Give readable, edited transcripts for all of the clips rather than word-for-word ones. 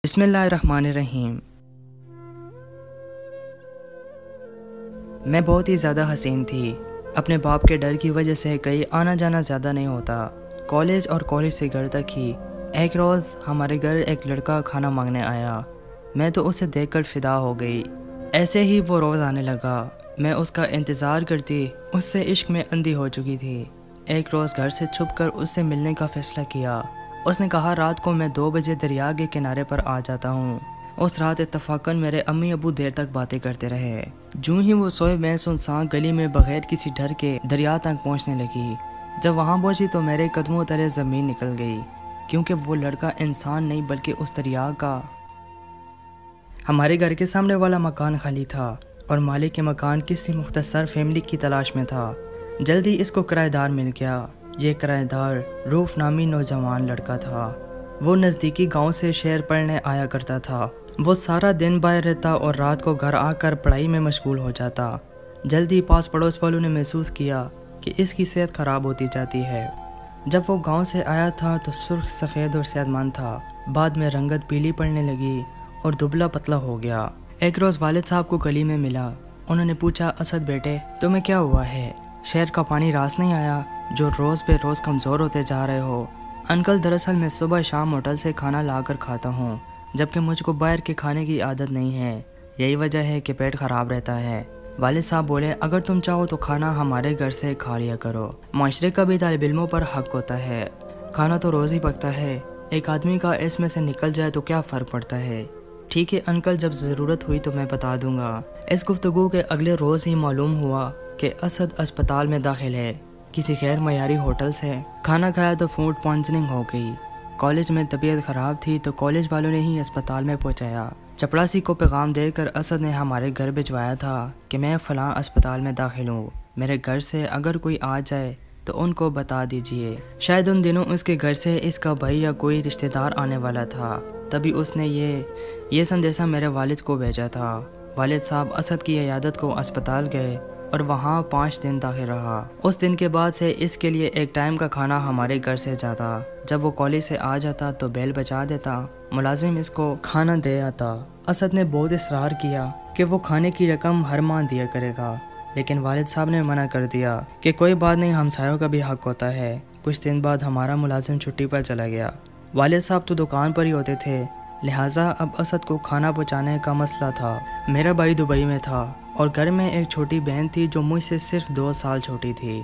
بسم اللہ الرحمن الرحیم۔ میں بہت ہی زیادہ حسین تھی۔ اپنے باپ کے ڈر کی وجہ سے کہیں آنا جانا زیادہ نہیں ہوتا، کالج اور کالج سے گھر تک ہی۔ ایک روز ہمارے گھر ایک لڑکا کھانا مانگنے آیا، میں تو اسے دیکھ کر فدا ہو گئی۔ ایسے ہی وہ روز آنے لگا، میں اس کا انتظار کرتی، اس سے عشق میں اندھی ہو چکی تھی۔ ایک روز گھر سے چھپ کر اس سے ملنے کا فیصلہ کیا۔ اس نے کہا رات کو میں 2 بجے دریا کے کنارے پر آ جاتا ہوں۔ اس رات اتفاقاً میرے امی ابو دیر تک باتیں کرتے رہے۔ جوں ہی وہ سوئے میں سنسان گلی میں بغیر کسی ڈر کے دریا تک پہنچنے لگی۔ جب وہاں پہنچی تو میرے قدموں تلے زمین نکل گئی، کیونکہ وہ لڑکا انسان نہیں بلکہ اس دریا کا۔ ہمارے گھر کے سامنے والا مکان خالی تھا اور مالک کے مکان کسی مختصر فیملی کی تلاش میں تھا۔ جلدی اس کو کرایہ دار مل گیا۔ یہ کرایہ دار روف نامی نوجوان لڑکا تھا۔ وہ نزدیکی گاؤں سے شہر پڑھنے آیا کرتا تھا۔ وہ سارا دن باہر رہتا اور رات کو گھر آ کر پڑھائی میں مشغول ہو جاتا۔ جلدی پاس پڑوس والوں نے محسوس کیا کہ اس کی صحت خراب ہوتی جاتی ہے۔ جب وہ گاؤں سے آیا تھا تو سرخ سفید اور صحت مند تھا، بعد میں رنگت پیلی پڑنے لگی اور دبلا پتلا ہو گیا۔ ایک روز والد صاحب کو گلی میں ملا۔ انہوں نے پوچھا اسد بیٹے تمہیں کیا ہوا ہے؟ شہر کا پانی راس نہیں آیا جو روز بے روز کمزور ہوتے جا رہے ہو؟ انکل دراصل میں صبح شام ہوٹل سے کھانا لا کر کھاتا ہوں، جبکہ مجھ کو باہر کے کھانے کی عادت نہیں ہے، یہی وجہ ہے کہ پیٹ خراب رہتا ہے۔ والد صاحب بولے اگر تم چاہو تو کھانا ہمارے گھر سے کھا لیا کرو، معاشرے کا بھی طالب علموں پر حق ہوتا ہے، کھانا تو روز ہی پکتا ہے، ایک آدمی کا اس میں سے نکل جائے تو کیا فرق پڑتا ہے؟ ٹھیک ہے انکل، جب ضرورت ہوئی تو میں بتا دوں گا۔ اس گفتگو کے اگلے روز ہی معلوم ہوا کہ اسد اسپتال میں داخل ہے، کسی غیر معیاری ہوٹل سے کھانا کھایا تو فوڈ پوائزننگ ہو گئی۔ کالج میں طبیعت خراب تھی تو کالج والوں نے ہی اسپتال میں پہنچایا۔ چپڑاسی کو پیغام دے کر اسد نے ہمارے گھر بھجوایا تھا کہ میں فلاں اسپتال میں داخل ہوں، میرے گھر سے اگر کوئی آ جائے تو ان کو بتا دیجئے۔ شاید ان دنوں اس کے گھر سے اس کا بھائی یا کوئی رشتہ دار آنے والا تھا، تبھی اس نے یہ سندیشہ میرے والد کو بھیجا تھا۔ والد صاحب اسد کی عیادت کو اسپتال گئے اور وہاں 5 دن داخل رہا۔ اس دن کے بعد سے اس کے لیے ایک ٹائم کا کھانا ہمارے گھر سے جاتا۔ جب وہ کالج سے آ جاتا تو بیل بجا دیتا، ملازم اس کو کھانا دے آتا۔ اسد نے بہت اصرار کیا کہ وہ کھانے کی رقم ہر ماہ دیا کرے گا، لیکن والد صاحب نے منع کر دیا کہ کوئی بات نہیں، ہمسایوں کا بھی حق ہوتا ہے۔ کچھ دن بعد ہمارا ملازم چھٹی پر چلا گیا۔ والد صاحب تو دکان پر ہی ہوتے تھے، لہٰذا اب اسد کو کھانا پہنچانے کا مسئلہ تھا۔ میرا بھائی دبئی میں تھا اور گھر میں ایک چھوٹی بہن تھی جو مجھ سے صرف 2 سال چھوٹی تھی۔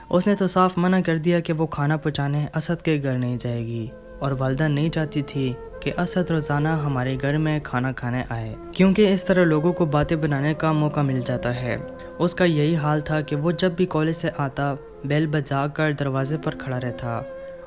اس نے تو صاف منع کر دیا کہ وہ کھانا پہنچانے اسد کے گھر نہیں جائے گی، اور والدہ نہیں چاہتی تھی کہ اسد روزانہ ہمارے گھر میں کھانا کھانے آئے، کیونکہ اس طرح لوگوں کو باتیں بنانے کا موقع مل جاتا ہے۔ اس کا یہی حال تھا کہ وہ جب بھی کالج سے آتا بیل بجا کر دروازے پر کھڑا رہتا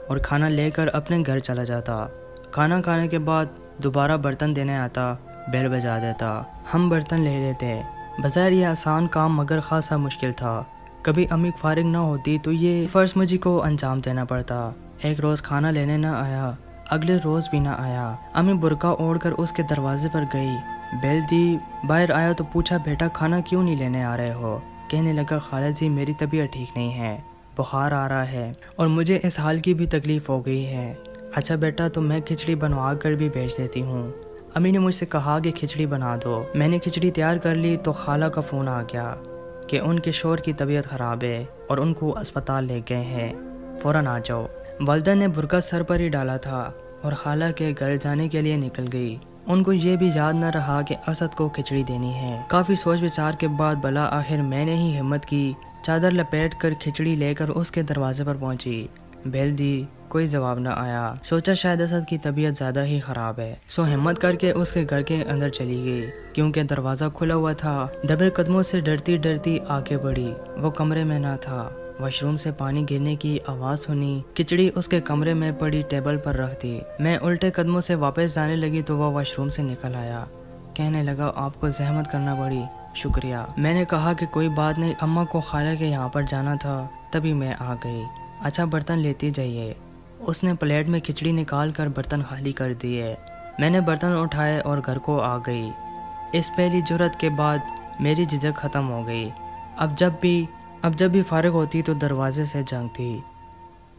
اور کھانا لے کر اپنے گھر چلا جاتا۔ کھانا کھانے کے بعد دوبارہ برتن دینے آتا، بیل بجا دیتا، ہم برتن لے لیتے۔ بظاہر یہ آسان کام مگر خاصا مشکل تھا۔ کبھی امی فارغ نہ ہوتی تو یہ فرض مجھے کو انجام دینا پڑتا۔ ایک روز کھانا لینے نہ آیا، اگلے روز بھی نہ آیا۔ امی برقع اوڑھ کر اس کے دروازے پر گئی، بیل دی، باہر آیا تو پوچھا بیٹا کھانا کیوں نہیں لینے آ رہے ہو؟ کہنے لگا خالد جی میری طبیعت ٹھیک نہیں ہے، بخار آ رہا ہے اور مجھے اس حال کی بھی تکلیف ہو گئی ہے۔ اچھا بیٹا تو میں کھچڑی بنوا کر بھی بھیج دیتی ہوں۔ امی نے مجھ سے کہا کہ کھچڑی بنا دو۔ میں نے کھچڑی تیار کر لی تو خالہ کا فون آ گیا کہ ان کے شوہر کی طبیعت خراب ہے اور ان کو اسپتال لے گئے ہیں، فوراً آ جاؤ۔ والدہ نے برقع سر پر ہی ڈالا تھا اور خالہ کے گھر جانے کے لیے نکل گئی۔ ان کو یہ بھی یاد نہ رہا کہ اسد کو کھچڑی دینی ہے۔ کافی سوچ وچار کے بعد بلا آخر میں نے ہی ہمت کی، چادر لپیٹ کر کھچڑی لے کر اس کے دروازے پر پہنچی۔ بیل دی، کوئی جواب نہ آیا۔ سوچا شاید اسد کی طبیعت زیادہ ہی خراب ہے، سو ہمت کر کے اس کے گھر کے اندر چلی گئی، کیونکہ دروازہ کھلا ہوا تھا۔ دبے قدموں سے ڈرتی ڈرتی آگے بڑھی، وہ کمرے میں نہ تھا۔ واش روم سے پانی گرنے کی آواز سنی، کھچڑی اس کے کمرے میں پڑی ٹیبل پر رکھ دی۔ میں الٹے قدموں سے واپس جانے لگی تو وہ واش روم سے نکل آیا، کہنے لگا آپ کو زحمت کرنا پڑی، شکریہ۔ میں نے کہا کہ کوئی بات نہیں، اماں کو خالہ کے یہاں پر جانا تھا تبھی میں آ گئی۔ اچھا برتن لیتی جائیے۔ اس نے پلیٹ میں کھچڑی نکال کر برتن خالی کر دیے۔ میں نے برتن اٹھائے اور گھر کو آ گئی۔ اس پہلی جرأت کے بعد میری جھجک ختم ہو گئی۔ اب جب بھی فارغ ہوتی تو دروازے سے جھانکتی۔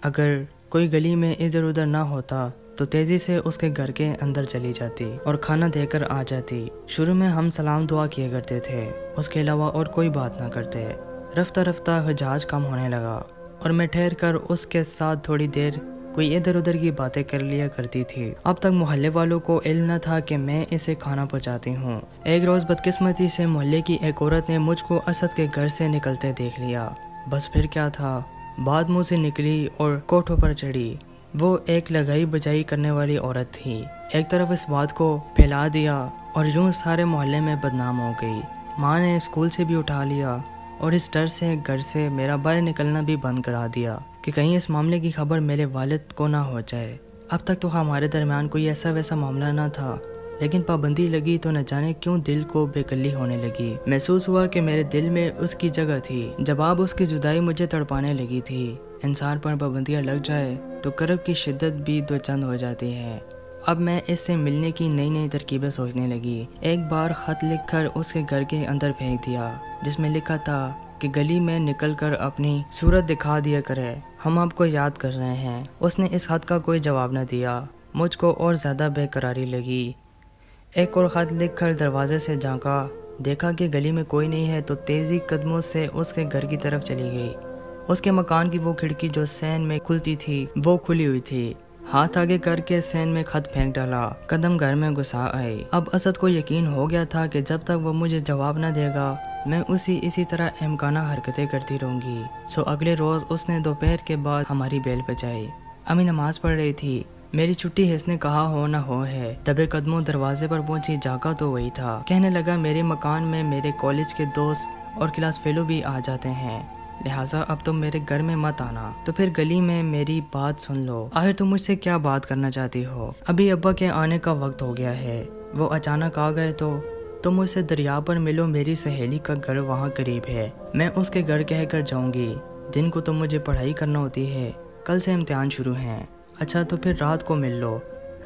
اگر کوئی گلی میں ادھر ادھر نہ ہوتا تو تیزی سے اس کے گھر کے اندر چلی جاتی اور کھانا دے کر آ جاتی۔ شروع میں ہم سلام دعا کیا کرتے تھے، اس کے علاوہ اور کوئی بات نہ کرتے۔ رفتہ رفتہ حجاج کم ہونے لگا اور میں ٹھہر کر اس کے ساتھ تھوڑی دیر کوئی ادھر ادھر کی باتیں کر لیا کرتی تھی۔ اب تک محلے والوں کو علم نہ تھا کہ میں اسے کھانا پہنچاتی ہوں۔ ایک روز بدقسمتی سے محلے کی ایک عورت نے مجھ کو اسد کے گھر سے نکلتے دیکھ لیا۔ بس پھر کیا تھا، بات منہ سے نکلی اور کوٹھوں پر چڑھی۔ وہ ایک لگائی بجائی کرنے والی عورت تھی۔ ایک طرف اس بات کو پھیلا دیا اور یوں سارے محلے میں بدنام ہو گئی۔ ماں نے اسکول سے بھی اٹھا لیا اور اس ڈر سے گھر سے میرا باہر نکلنا بھی بند کرا دیا کہ کہیں اس معاملے کی خبر میرے والد کو نہ ہو جائے۔ اب تک تو ہمارے درمیان کوئی ایسا ویسا معاملہ نہ تھا، لیکن پابندی لگی تو نہ جانے کیوں دل کو بے کلی ہونے لگی۔ محسوس ہوا کہ میرے دل میں اس کی جگہ تھی۔ جب اب اس کی جدائی مجھے تڑپانے لگی تھی۔ انسان پر پابندیاں لگ جائے تو کرب کی شدت بھی دو چند ہو جاتی ہے۔ اب میں اس سے ملنے کی نئی نئی ترکیبیں سوچنے لگی۔ ایک بار خط لکھ کر اس کے گھر کے اندر پھینک دیا، جس میں لکھا تھا کہ گلی میں نکل کر اپنی صورت دکھا دیا کرے، ہم آپ کو یاد کر رہے ہیں۔ اس نے اس خط کا کوئی جواب نہ دیا۔ مجھ کو اور زیادہ بے قراری لگی۔ ایک اور خط لکھ کر دروازے سے جھانکا، دیکھا کہ گلی میں کوئی نہیں ہے تو تیزی قدموں سے اس کے گھر کی طرف چلی گئی۔ اس کے مکان کی وہ کھڑکی جو سین میں کھلتی تھی وہ کھلی ہوئی تھی۔ ہاتھ آگے کر کے سین میں خط پھینک ڈالا، قدم گھر میں گھسا آئی۔ اب اسد کو یقین ہو گیا تھا کہ جب تک وہ مجھے جواب نہ دے گا میں اسی طرح امکانہ حرکتیں کرتی رہوں گی۔ سو اگلے روز اس نے دوپہر کے بعد ہماری بیل بجائی۔ امی نماز پڑھ رہی تھی۔ میری چھٹی ہے، اس نے کہا ہو نہ ہو ہے۔ دبے قدموں دروازے پر پہنچی، جاگا تو وہی تھا۔ کہنے لگا میرے مکان میں میرے کالج کے دوست اور کلاس فیلو بھی آ جاتے ہیں، لہٰذا اب تم میرے گھر میں مت آنا، تو پھر گلی میں میری بات سن لو۔ آخر تم مجھ سے کیا بات کرنا چاہتی ہو؟ ابھی ابا کے آنے کا وقت ہو گیا ہے، وہ اچانک آ گئے تو تم مجھ سے دریا پر ملو، میری سہیلی کا گھر وہاں قریب ہے، میں اس کے گھر کہہ کر جاؤں گی۔ دن کو تو مجھے پڑھائی کرنا ہوتی ہے، کل سے امتحان شروع ہیں۔ اچھا تو پھر رات کو مل لو۔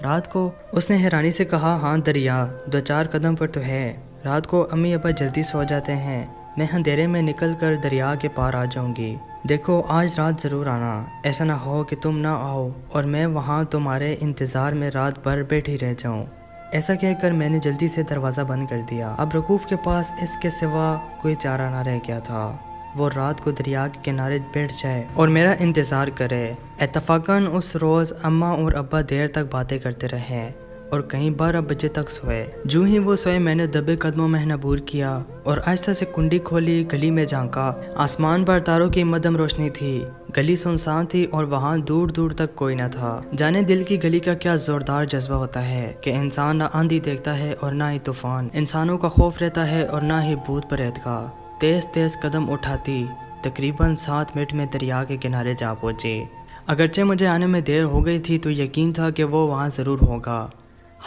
رات کو؟ اس نے حیرانی سے کہا، ہاں دریا 2-4 قدم پر تو ہے۔ رات کو امی ابا جلدی سو جاتے ہیں، میں اندھیرے میں نکل کر دریا کے پار آ جاؤں گی۔ دیکھو آج رات ضرور آنا، ایسا نہ ہو کہ تم نہ آؤ اور میں وہاں تمہارے انتظار میں رات بھر بیٹھی رہ جاؤں۔ ایسا کہہ کر میں نے جلدی سے دروازہ بند کر دیا۔ اب رکوف کے پاس اس کے سوا کوئی چارہ نہ رہ گیا تھا، وہ رات کو دریا کے کنارے بیٹھ جائے اور میرا انتظار کرے۔ اتفاقاً اس روز اماں اور ابا دیر تک باتیں کرتے رہے اور کہیں 12 بجے تک سوئے۔ جو ہی وہ سوئے میں نے دبے قدموں میں نبور کیا اور آہستہ سے کنڈی کھولی، گلی میں جھانکا۔ آسمان پر تاروں کی مدھم روشنی تھی، گلی سنسان تھی اور وہاں دور دور تک کوئی نہ تھا۔ جانے دل کی گلی کا کیا زوردار جذبہ ہوتا ہے کہ انسان نہ آندھی دیکھتا ہے اور نہ ہی طوفان، انسانوں کا خوف رہتا ہے اور نہ ہی بھوت پریت کا۔ تیز تیز قدم اٹھاتی تقریباً 7 منٹ میں دریا کے کنارے جا پہنچی۔ اگرچہ مجھے آنے میں دیر ہو گئی تھی تو یقین تھا کہ وہ وہاں ضرور ہوگا۔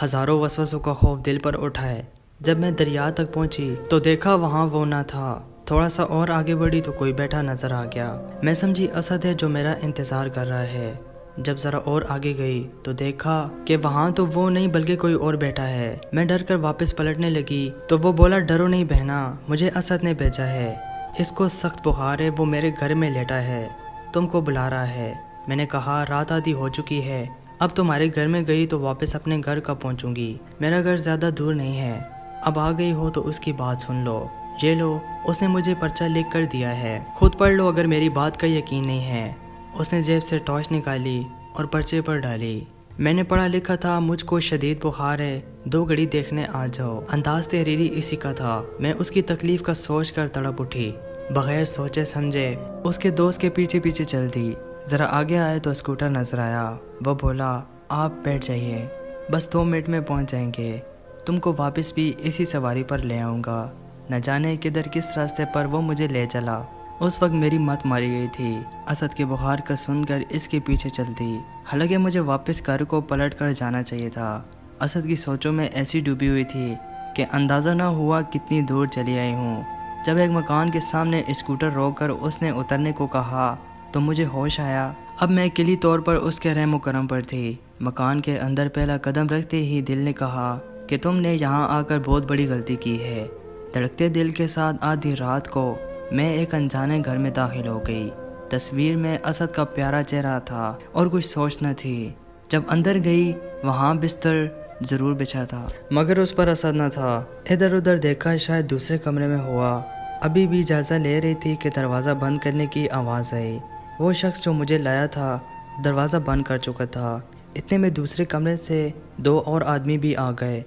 ہزاروں وسوسوں کا خوف دل پر اٹھائے۔ جب میں دریا تک پہنچی تو دیکھا وہاں وہ نہ تھا۔ تھوڑا سا اور آگے بڑھی تو کوئی بیٹھا نظر آ گیا۔ میں سمجھی اسد ہے جو میرا انتظار کر رہا ہے۔ جب ذرا اور آگے گئی تو دیکھا کہ وہاں تو وہ نہیں بلکہ کوئی اور بیٹھا ہے۔ میں ڈر کر واپس پلٹنے لگی تو وہ بولا، ڈرو نہیں بہنا، مجھے اسد نے بھیجا ہے، اس کو سخت بخار ہے، وہ میرے گھر میں لیٹا ہے، تم کو بلا رہا ہے۔ میں نے کہا رات آدھی ہو چکی ہے، اب تمہارے گھر میں گئی تو واپس اپنے گھر کب پہنچوں گی؟ میرا گھر زیادہ دور نہیں ہے، اب آ گئی ہو تو اس کی بات سن لو۔ یہ لو، اس نے مجھے پرچہ لکھ کر دیا ہے، خود پڑھ لو اگر میری بات کا یقین نہیں ہے۔ اس نے جیب سے ٹارچ نکالی اور پرچے پر ڈالی۔ میں نے پڑھا لکھا تھا، مجھ کو شدید بخار ہے، 2 گھڑی دیکھنے آ جاؤ۔ انداز تحریری اسی کا تھا۔ میں اس کی تکلیف کا سوچ کر تڑپ اٹھی، بغیر سوچے سمجھے اس کے دوست کے پیچھے پیچھے چل دی۔ ذرا آگے آئے تو اسکوٹر نظر آیا، وہ بولا آپ بیٹھ جائیے، بس 2 منٹ میں پہنچ جائیں گے، تم کو واپس بھی اسی سواری پر لے آؤں گا۔ نہ جانے کدھر کس راستے پر وہ مجھے لے چلا۔ اس وقت میری مت ماری گئی تھی، اسد کے بخار کا سن کر اس کے پیچھے چلتی، حالانکہ مجھے واپس گھر کو پلٹ کر جانا چاہیے تھا۔ اسد کی سوچوں میں ایسی ڈوبی ہوئی تھی کہ اندازہ نہ ہوا کتنی دور چلی آئی ہوں۔ جب ایک مکان کے سامنے اسکوٹر روک کر اس نے اترنے کو کہا تو مجھے ہوش آیا۔ اب میں اکیلی طور پر اس کے رحم و کرم پر تھی۔ مکان کے اندر پہلا قدم رکھتے ہی دل نے کہا کہ تم نے یہاں آ کر بہت بڑی غلطی کی ہے۔ دھڑکتے دل کے ساتھ آدھی رات کو میں ایک انجانے گھر میں داخل ہو گئی۔ تصویر میں اسد کا پیارا چہرہ تھا اور کچھ سوچ نہ تھی۔ جب اندر گئی وہاں بستر ضرور بچھا تھا مگر اس پر اثر نہ تھا۔ ادھر ادھر دیکھا، شاید دوسرے کمرے میں ہوا۔ ابھی بھی اجازت لے رہی تھی کہ دروازہ بند کرنے کی آواز آئی۔ وہ شخص جو مجھے لایا تھا دروازہ بند کر چکا تھا۔ اتنے میں دوسرے کمرے سے 2 اور آدمی بھی آ گئے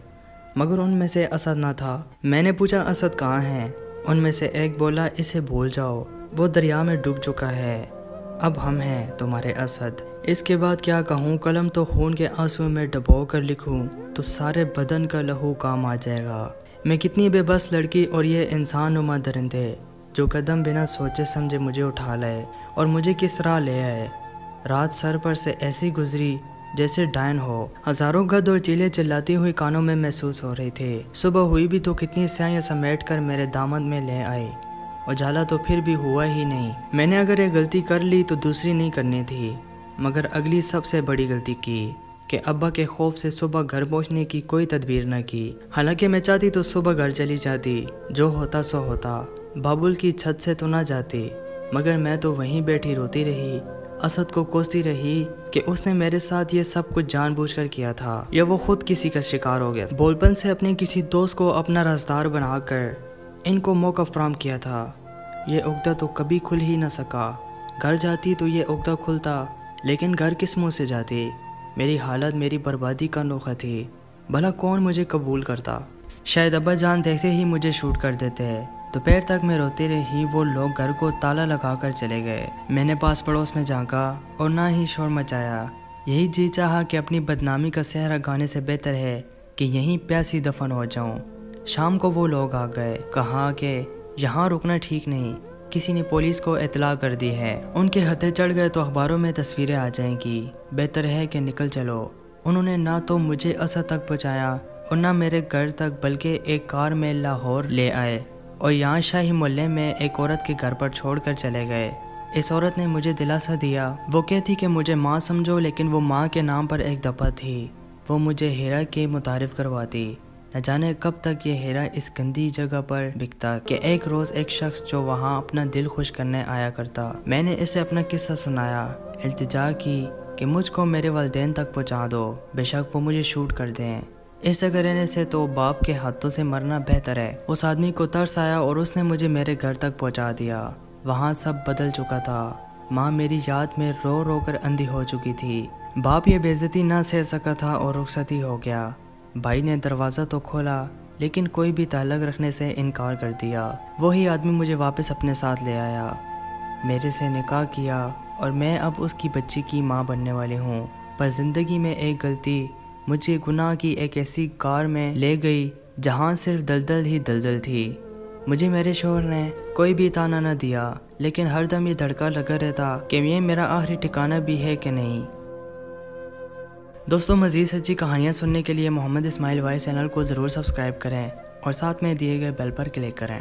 مگر ان میں سے اسد نہ تھا۔ میں نے پوچھا اسد کہاں ہے؟ ان میں سے ایک بولا اسے بھول جاؤ، وہ دریا میں ڈوب چکا ہے، اب ہم ہیں تمہارے اسد۔ اس کے بعد کیا کہوں، قلم تو خون کے آنسو میں ڈبو کر لکھوں تو سارے بدن کا لہو کام آ جائے گا۔ میں کتنی بے بس لڑکی اور یہ انسان نما درندے جو قدم بنا سوچے سمجھے مجھے اٹھا لائے اور مجھے کس طرح لے آئے۔ رات سر پر سے ایسی گزری جیسے ڈائن ہو۔ ہزاروں گدھ اور چیلیں چلاتی ہوئی کانوں میں محسوس ہو رہی تھی۔ صبح ہوئی بھی تو کتنی سیاہیاں سمیٹ کر میرے دامن میں لے آئی۔ اجالا تو پھر بھی ہوا ہی نہیں۔ میں نے اگر ایک غلطی کر لی تو دوسری نہیں کرنی تھی، مگر اگلی سب سے بڑی غلطی کی کہ ابا کے خوف سے صبح گھر پہنچنے کی کوئی تدبیر نہ کی۔ حالانکہ میں چاہتی تو صبح گھر چلی جاتی، جو ہوتا سو ہوتا، بابل کی چھت سے تو نہ جاتی، مگر میں تو وہیں بیٹھی روتی رہی، اسد کو کوستی رہی کہ اس نے میرے ساتھ یہ سب کچھ جان بوجھ کر کیا تھا یا وہ خود کسی کا شکار ہو گیا۔ بولپن سے اپنے کسی دوست کو اپنا رازدار بنا کر ان کو موقع فراہم کیا تھا۔ یہ عقدہ تو کبھی کھل ہی نہ سکا۔ گھر جاتی تو یہ عقدہ کھلتا، لیکن گھر کس منہ سے جاتی؟ میری حالت میری بربادی کا نوخہ تھی، بھلا کون مجھے قبول کرتا؟ شاید ابا جان دیکھتے ہی مجھے شوٹ کر دیتے۔ دوپہر تک میں روتی رہی، وہ لوگ گھر کو تالا لگا کر چلے گئے۔ میں نے پاس پڑوس میں جھانکا اور نہ ہی شور مچایا۔ یہی جی چاہا کہ اپنی بدنامی کا سہرا گانے سے بہتر ہے کہ یہیں پیاسی دفن ہو جاؤں۔ شام کو وہ لوگ آ گئے، کہا کہ یہاں رکنا ٹھیک نہیں، کسی نے پولیس کو اطلاع کر دی ہے، ان کے ہتھے چڑھ گئے تو اخباروں میں تصویریں آ جائیں گی، بہتر ہے کہ نکل چلو۔ انہوں نے نہ تو مجھے اسد تک پہنچایا اور نہ میرے گھر تک، بلکہ ایک کار میں لاہور لے آئے اور یہاں شاہی محلے میں ایک عورت کے گھر پر چھوڑ کر چلے گئے۔ اس عورت نے مجھے دلاسا دیا، وہ کہتی کہ مجھے ماں سمجھو، لیکن وہ ماں کے نام پر ایک دپا تھی۔ وہ مجھے ہیرا کے متعارف کرواتی۔ نہ جانے کب تک یہ ہیرا اس گندی جگہ پر بکتا کہ ایک روز ایک شخص جو وہاں اپنا دل خوش کرنے آیا کرتا۔ میں نے اسے اپنا قصہ سنایا، التجا کی کہ مجھ کو میرے والدین تک پہنچا دو، بے شک وہ مجھے شوٹ کر دیں، اس جگہ رہنے سے تو باپ کے ہاتھوں سے مرنا بہتر ہے۔ اس آدمی کو ترس آیا اور اس نے مجھے میرے گھر تک پہنچا دیا۔ وہاں سب بدل چکا تھا، ماں میری یاد میں رو رو کر اندھی ہو چکی تھی، باپ یہ بے عزتی نہ سہ سکا تھا اور رخصتی ہو گیا۔ بھائی نے دروازہ تو کھولا لیکن کوئی بھی تعلق رکھنے سے انکار کر دیا۔ وہی آدمی مجھے واپس اپنے ساتھ لے آیا، میرے سے نکاح کیا اور میں اب اس کی بچی کی ماں بننے والی ہوں۔ پر زندگی میں ایک غلطی مجھے گناہ کی ایک ایسی کار میں لے گئی جہاں صرف دلدل ہی دلدل تھی۔ مجھے میرے شوہر نے کوئی بھی تانا نہ دیا، لیکن ہر دم یہ دھڑکا لگا رہتا کہ یہ میرا آخری ٹھکانہ بھی ہے کہ نہیں۔ دوستوں، مزید سچی کہانیاں سننے کے لیے محمد اسماعیل وائس چینل کو ضرور سبسکرائب کریں اور ساتھ میں دیے گئے بیل پر کلک کریں۔